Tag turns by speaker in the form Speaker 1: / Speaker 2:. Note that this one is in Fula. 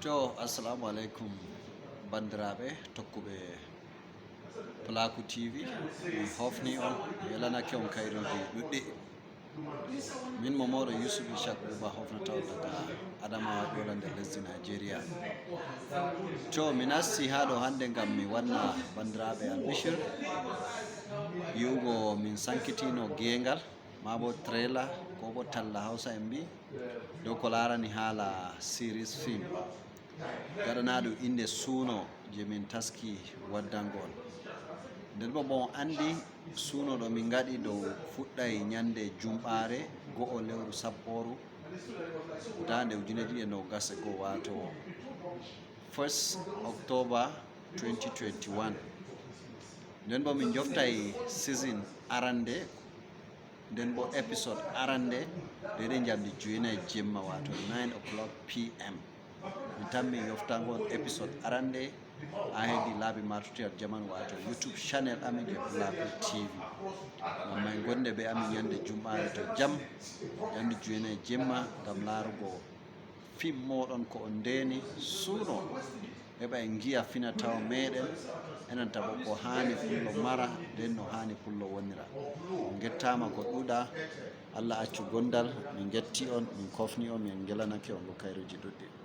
Speaker 1: To assalamu alaikum bandiraɓe tokkuɓe Plaku TV. Mi hofni on mi yelanake on kayruji ɗuɗɗi. Min mo moɗo Yusuf Ishaq Buba hofnata on daga Adamawa Yola nder lesdi Nigeria. To mi nasti ha ɗo hande ngam mi wanna bandiraɓe albishir yi'ugo min sankitino gengal mabo trailer ko bo talla Hausa en mbi dow ko larani hala series film gaɗanaɗo inde suuno je min taski waddangol. Nden bo bon andi suuno ɗo min gaɗi dow fuɗɗay nyande jumɓare go'o lewru sapporu dande ujineji e nogas e go wato 1st October 2021. Nden bo min joftay season arande nden bo episode arande ɗeɗe jamdi 9 jemma wato 9 o'clock PM. Mi tammi yoftangon episode arande ha hedi laabi matutiyal jaman wato YouTube channel amin je Plaku TV. Ngam may gonde be amin yande jumɓare to jam yande 9 jemma ngam larugo film moɗon ko on ndeni suuno heɓa en giya finatawa meɗen enanta bo ko hani pullo mara nden no hani pullo wonira. On gettama ko ɗuɗa, Allah accu gondal, min getti on, min kofni on, min gelanake on go kayruji ɗuɗɗi.